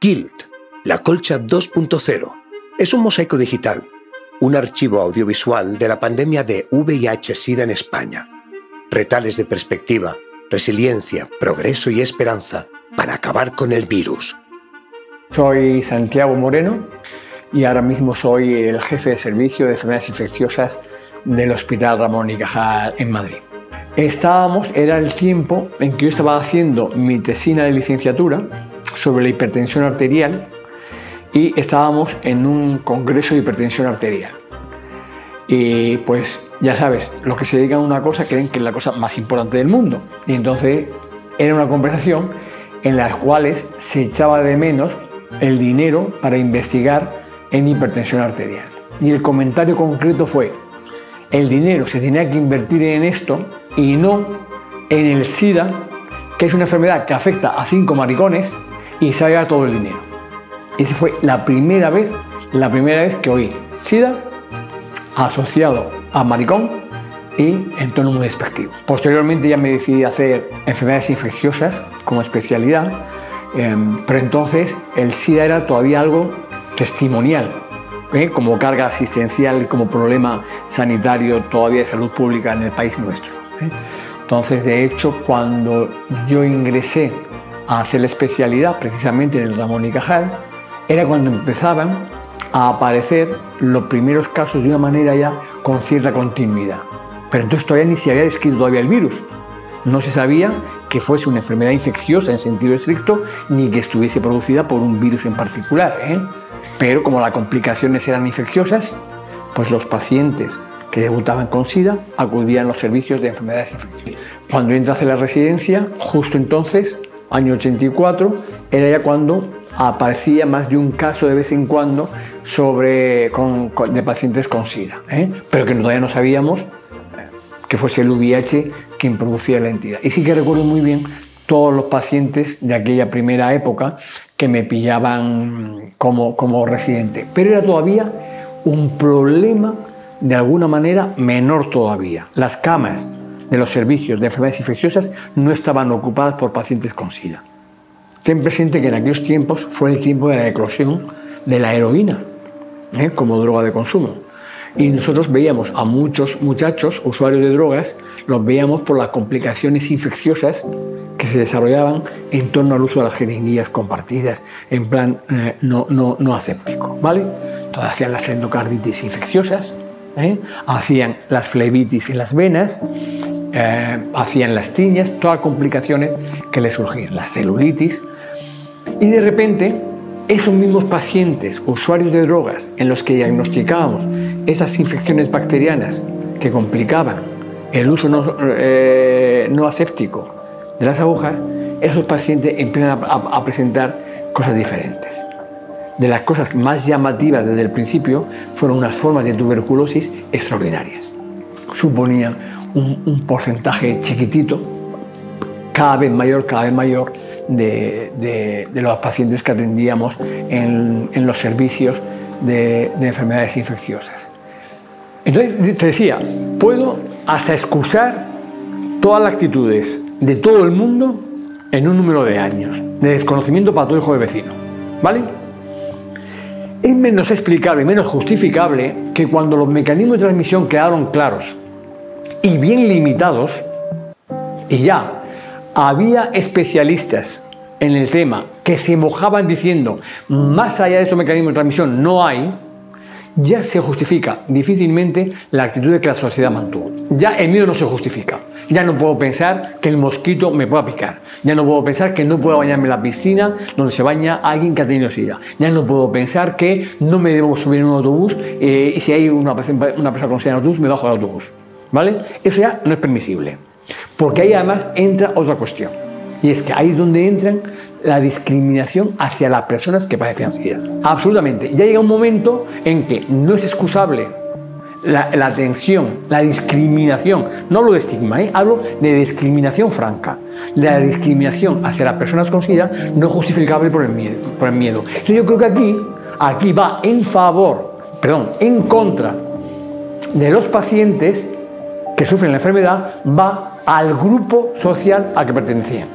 Kilt, la colcha 2.0, es un mosaico digital, un archivo audiovisual de la pandemia de VIH-Sida en España. Retales de perspectiva, resiliencia, progreso y esperanza para acabar con el virus. Soy Santiago Moreno y ahora mismo soy el jefe de servicio de enfermedades infecciosas del Hospital Ramón y Cajal en Madrid. Era el tiempo en que yo estaba haciendo mi tesina de licenciatura sobre la hipertensión arterial y estábamos en un congreso de hipertensión arterial. Y pues ya sabes, los que se dedican a una cosa creen que es la cosa más importante del mundo. Y entonces era una conversación en la cual se echaba de menos el dinero para investigar en hipertensión arterial. Y el comentario concreto fue: el dinero se tenía que invertir en esto y no en el SIDA, que es una enfermedad que afecta a 5 maricones y se va a llevar todo el dinero. Esa fue la primera vez que oí SIDA asociado a maricón y en tono muy despectivo. Posteriormente ya me decidí a hacer enfermedades infecciosas como especialidad, pero entonces el SIDA era todavía algo testimonial, como carga asistencial y como problema sanitario todavía de salud pública en el país nuestro. Entonces, de hecho, cuando yo ingresé a hacer la especialidad precisamente en el Ramón y Cajal, era cuando empezaban a aparecer los primeros casos de una manera ya con cierta continuidad. Pero entonces todavía ni se había descrito todavía el virus. No se sabía que fuese una enfermedad infecciosa en sentido estricto, ni que estuviese producida por un virus en particular, Pero como las complicaciones eran infecciosas, pues los pacientes que debutaban con SIDA acudían a los servicios de enfermedades infecciosas. Cuando entré a hacer la residencia, justo entonces, año 84, era ya cuando aparecía más de un caso de vez en cuando de pacientes con SIDA, pero que todavía no sabíamos que fuese el VIH quien producía la entidad. Y sí que recuerdo muy bien todos los pacientes de aquella primera época que me pillaban como residente, pero era todavía un problema de alguna manera menor todavía. Las camas de los servicios de enfermedades infecciosas no estaban ocupadas por pacientes con SIDA. Ten presente que en aquellos tiempos fue el tiempo de la eclosión de la heroína como droga de consumo. Y nosotros veíamos a muchos muchachos, usuarios de drogas, los veíamos por las complicaciones infecciosas que se desarrollaban en torno al uso de las jeringuillas compartidas, en plan no aséptico, ¿vale? Entonces hacían las endocarditis infecciosas, hacían las flebitis en las venas, hacían las tiñas, todas las complicaciones que les surgían, la celulitis. Y de repente, esos mismos pacientes, usuarios de drogas, en los que diagnosticábamos esas infecciones bacterianas que complicaban el uso no aséptico de las agujas, esos pacientes empiezan a presentar cosas diferentes. De las cosas más llamativas desde el principio fueron unas formas de tuberculosis extraordinarias. Suponían un porcentaje chiquitito, cada vez mayor, de los pacientes que atendíamos en los servicios de enfermedades infecciosas. Entonces, te decía, puedo hasta excusar todas las actitudes de todo el mundo en un número de años, de desconocimiento para todo hijo de vecino, ¿vale? Es menos explicable, menos justificable que cuando los mecanismos de transmisión quedaron claros y bien limitados, y ya había especialistas en el tema que se mojaban diciendo más allá de estos mecanismos de transmisión no hay, ya se justifica difícilmente la actitud que la sociedad mantuvo. Ya el miedo no se justifica. Ya no puedo pensar que el mosquito me pueda picar. Ya no puedo pensar que no puedo bañarme en la piscina donde se baña alguien que ha tenido SIDA. Ya no puedo pensar que no me debo subir en un autobús y si hay una persona con SIDA en el autobús, me bajo del autobús. ¿Vale? Eso ya no es permisible. Porque ahí además entra otra cuestión. Y es que ahí es donde entra la discriminación hacia las personas que padecen SIDA. Absolutamente. Ya llega un momento en que no es excusable la atención, la discriminación. No hablo de estigma, hablo de discriminación franca. La discriminación hacia las personas con SIDA no es justificable por el miedo. Entonces yo creo que aquí va en contra de los pacientes que sufren la enfermedad, va al grupo social al que pertenecían.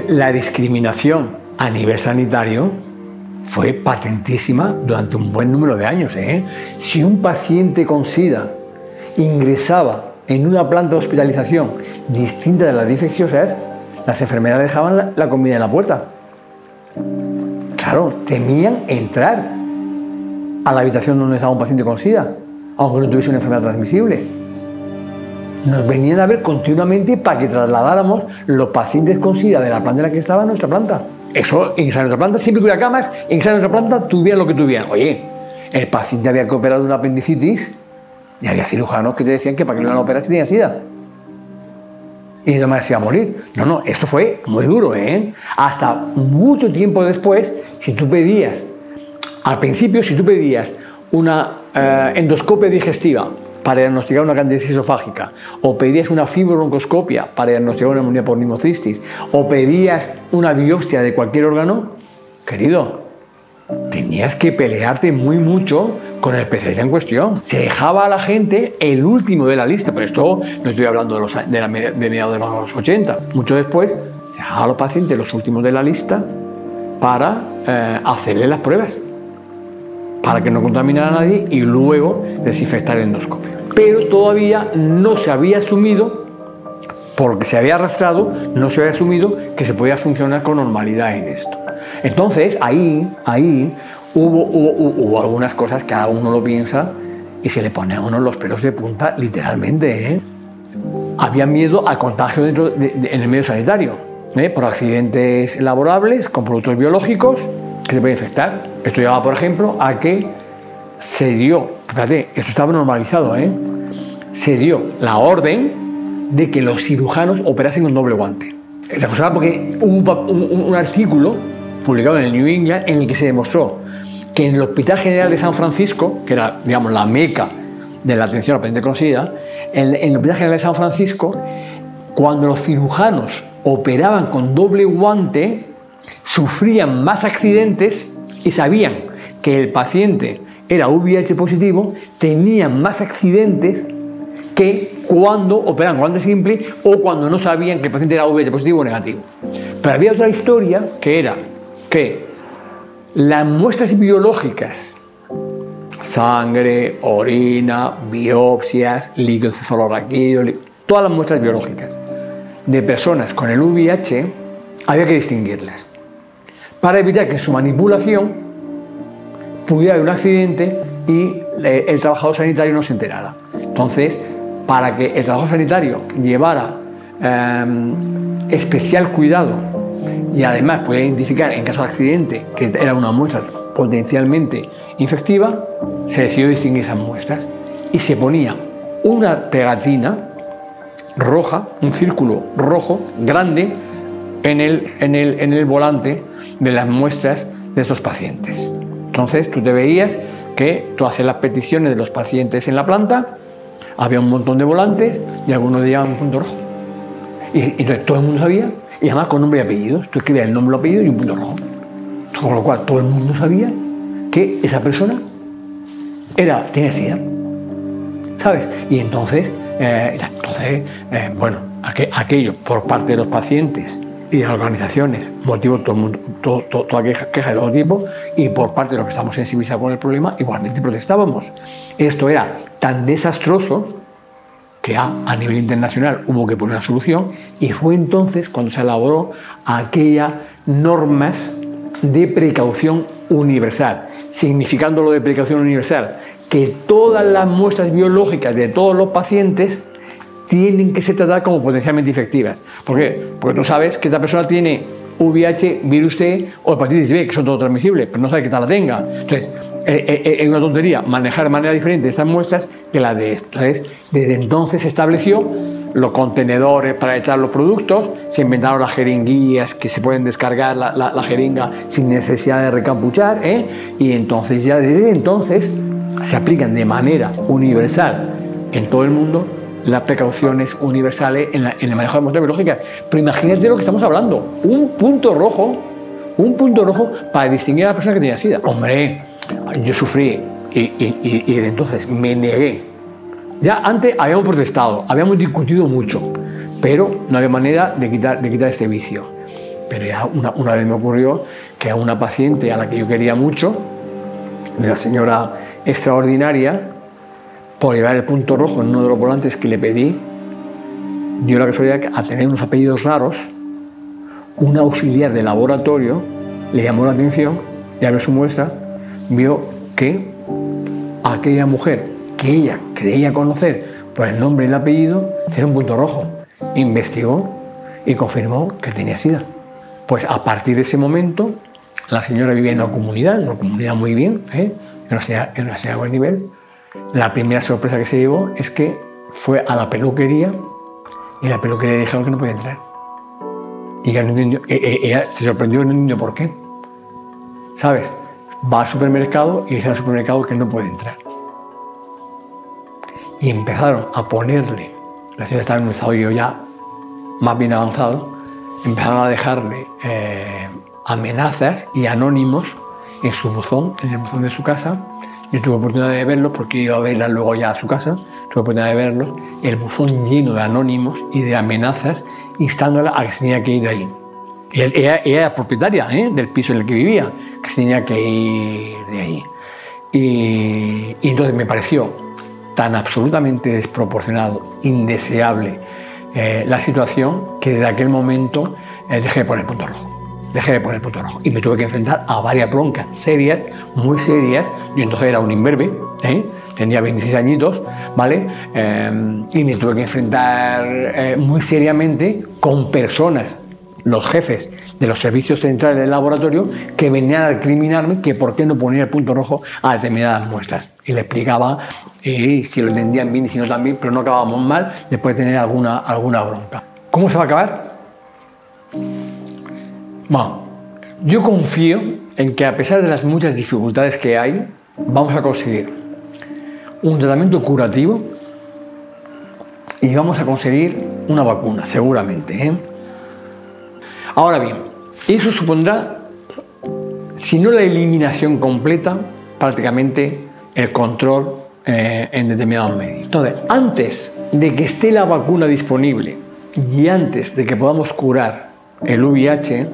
La discriminación a nivel sanitario fue patentísima durante un buen número de años. Si un paciente con SIDA ingresaba en una planta de hospitalización distinta de las infecciosas, las enfermeras dejaban la comida en la puerta. Claro, temían entrar a la habitación donde estaba un paciente con SIDA, aunque no tuviese una enfermedad transmisible. Nos venían a ver continuamente para que trasladáramos los pacientes con SIDA de la planta en la que estaba a nuestra planta. Eso, ingresar a nuestra planta, siempre que hubiera camas, ingresar a nuestra planta, tuvieran lo que tuvieran. Oye, el paciente había que operar de una apendicitis y había cirujanos que te decían que para que lo iban a operar si tenía SIDA. Y de manera se iba a morir. No, esto fue muy duro, Hasta mucho tiempo después, si tú pedías, al principio, si tú pedías una endoscopia digestiva para diagnosticar una candidiasis esofágica, o pedías una fibrobroncoscopia para diagnosticar una neumonía por pneumocistis, o pedías una biopsia de cualquier órgano, querido, tenías que pelearte muy mucho con el especialista en cuestión. Se dejaba a la gente el último de la lista, pero esto no estoy hablando de mediados de los 80. Mucho después, se dejaba a los pacientes los últimos de la lista para hacerle las pruebas, para que no contaminara a nadie y luego desinfectar el endoscopio. Pero todavía no se había asumido, porque se había arrastrado, no se había asumido que se podía funcionar con normalidad en esto. Entonces, ahí hubo algunas cosas que cada uno lo piensa y se le pone a uno los pelos de punta, literalmente. Había miedo al contagio en el medio sanitario, por accidentes laborables con productos biológicos que se pueden infectar. Esto llevaba, por ejemplo, a que se dio, fíjate, esto estaba normalizado, se dio la orden de que los cirujanos operasen con doble guante. Esta cosa porque hubo un artículo publicado en el New England en el que se demostró que en el Hospital General de San Francisco, que era, digamos, la meca de la atención a pacientes con SIDA, en el Hospital General de San Francisco, cuando los cirujanos operaban con doble guante, sufrían más accidentes y sabían que el paciente era VIH positivo, tenían más accidentes que cuando operaban con guante simple o cuando no sabían que el paciente era VIH positivo o negativo. Pero había otra historia que era que las muestras biológicas, sangre, orina, biopsias, líquido cefalorraquídeo, todas las muestras biológicas de personas con el VIH, había que distinguirlas para evitar que en su manipulación pudiera haber un accidente y el trabajador sanitario no se enterara. Entonces, para que el trabajador sanitario llevara especial cuidado y además pudiera identificar en caso de accidente que era una muestra potencialmente infectiva, se decidió distinguir esas muestras y se ponía una pegatina roja, un círculo rojo grande en el volante de las muestras de estos pacientes. Entonces tú te veías que tú hacías las peticiones de los pacientes en la planta, había un montón de volantes y algunos llevaban un punto rojo. Y entonces todo el mundo sabía, y además con nombre y apellidos, tú escribías el nombre, el apellido y un punto rojo. Con lo cual todo el mundo sabía que esa persona tenía SIDA, ¿sabes? Y entonces, bueno, aquello por parte de los pacientes y de las organizaciones motivó toda queja de todo tipo, y por parte de los que estamos sensibilizados con el problema igualmente protestábamos. Esto era tan desastroso que a nivel internacional hubo que poner una solución, y fue entonces cuando se elaboró aquellas normas de precaución universal, significando lo de precaución universal que todas las muestras biológicas de todos los pacientes tienen que ser tratadas como potencialmente infectivas. ¿Por qué? Porque tú sabes que esta persona tiene VIH, virus C o hepatitis B, que son todos transmisibles, pero no sabes que tal la tenga. Entonces, es una tontería manejar de manera diferente esas muestras que las de esto. Entonces, desde entonces se estableció los contenedores para echar los productos, se inventaron las jeringuillas que se pueden descargar la jeringa sin necesidad de recampuchar, y entonces ya desde entonces se aplican de manera universal en todo el mundo las precauciones universales en el manejo de muestras biológicas. Pero imagínate lo que estamos hablando, un punto rojo para distinguir a la persona que tenía SIDA. Hombre, yo sufrí y desde entonces me negué. Ya antes habíamos protestado, habíamos discutido mucho, pero no había manera de quitar este vicio. pero ya una vez me ocurrió que a una paciente a la que yo quería mucho, una señora extraordinaria, por llevar el punto rojo en uno de los volantes que le pedí, dio la casualidad que, a tener unos apellidos raros, un auxiliar de laboratorio le llamó la atención y al ver su muestra vio que aquella mujer que ella creía conocer por el nombre y el apellido tenía un punto rojo. Investigó y confirmó que tenía SIDA. Pues a partir de ese momento la señora vivía en una comunidad muy bien, en una ciudad de buen nivel. La primera sorpresa que se llevó es que fue a la peluquería y en la peluquería le dijeron que no podía entrar. Y ella se sorprendió, no entendió por qué. ¿Sabes? Va al supermercado y dice al supermercado que no puede entrar. Y empezaron a ponerle, la señora estaba en un estadio ya más bien avanzado, empezaron a dejarle amenazas y anónimos en su buzón, en el buzón de su casa. Yo tuve oportunidad de verlos porque iba a verla luego ya a su casa, tuve oportunidad de verlos, el buzón lleno de anónimos y de amenazas instándola a que se tenía que ir de ahí. Y ella era propietaria del piso en el que vivía, que se tenía que ir de ahí. Y entonces me pareció tan absolutamente desproporcionado, indeseable la situación, que desde aquel momento dejé de poner punto rojo. Dejé de poner punto rojo y me tuve que enfrentar a varias broncas serias, muy serias. Yo entonces era un imberbe, tenía 26 añitos, ¿vale? Y me tuve que enfrentar muy seriamente con personas, los jefes de los servicios centrales del laboratorio, que venían a recriminarme que por qué no ponía el punto rojo a determinadas muestras. Y le explicaba si lo entendían bien y si no también, pero no acabábamos mal después de tener alguna bronca. ¿Cómo se va a acabar? Bueno, yo confío en que a pesar de las muchas dificultades que hay, vamos a conseguir un tratamiento curativo y vamos a conseguir una vacuna, seguramente. Ahora bien, eso supondrá, si no la eliminación completa, prácticamente el control en determinados medios. Entonces, antes de que esté la vacuna disponible y antes de que podamos curar el VIH,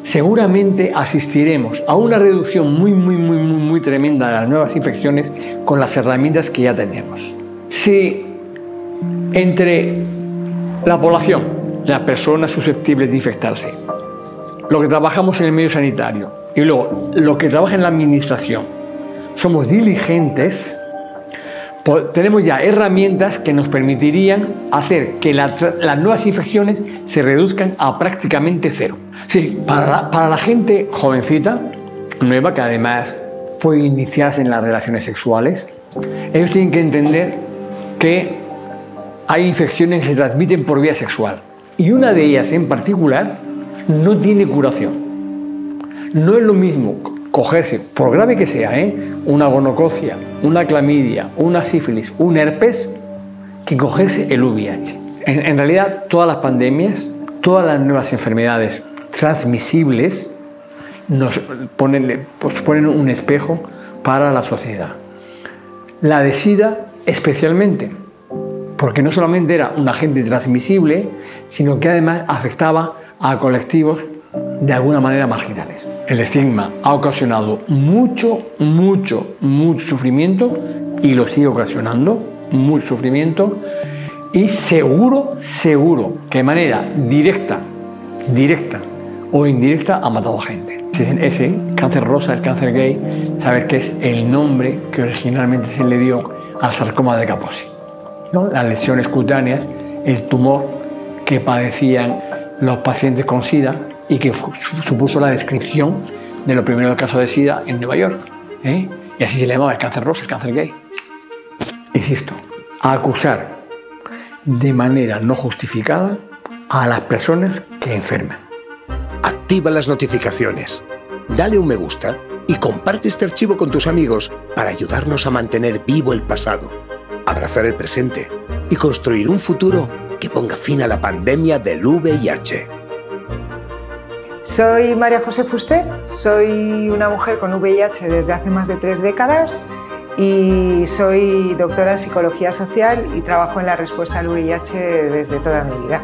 seguramente asistiremos a una reducción muy tremenda de las nuevas infecciones con las herramientas que ya tenemos. Si entre la población, las personas susceptibles de infectarse, lo que trabajamos en el medio sanitario y luego lo que trabaja en la administración, somos diligentes, tenemos ya herramientas que nos permitirían hacer que las nuevas infecciones se reduzcan a prácticamente cero. Sí, para la gente jovencita, nueva, que además puede iniciarse en las relaciones sexuales, ellos tienen que entender que hay infecciones que se transmiten por vía sexual y una de ellas en particular no tiene curación. No es lo mismo cogerse, por grave que sea, una gonococia, una clamidia, una sífilis, un herpes, que cogerse el VIH. En realidad, todas las pandemias, todas las nuevas enfermedades transmisibles nos ponen un espejo para la sociedad. La de SIDA especialmente, porque no solamente era un agente transmisible, sino que además afectaba a colectivos de alguna manera marginales. El estigma ha ocasionado mucho sufrimiento y lo sigue ocasionando, mucho sufrimiento, y seguro que de manera directa o indirecta ha matado a gente. Ese cáncer rosa, el cáncer gay, sabes que es el nombre que originalmente se le dio al sarcoma de Kaposi, ¿no? Las lesiones cutáneas, el tumor que padecían los pacientes con SIDA y que supuso la descripción de los primeros casos de SIDA en Nueva York. Y así se le llamaba el cáncer rosa, el cáncer gay. Insisto, a acusar de manera no justificada a las personas que enferman. Activa las notificaciones, dale un me gusta y comparte este archivo con tus amigos para ayudarnos a mantener vivo el pasado, abrazar el presente y construir un futuro que ponga fin a la pandemia del VIH. Soy María José Fuster, soy una mujer con VIH desde hace más de 3 décadas y soy doctora en Psicología Social y trabajo en la respuesta al VIH desde toda mi vida.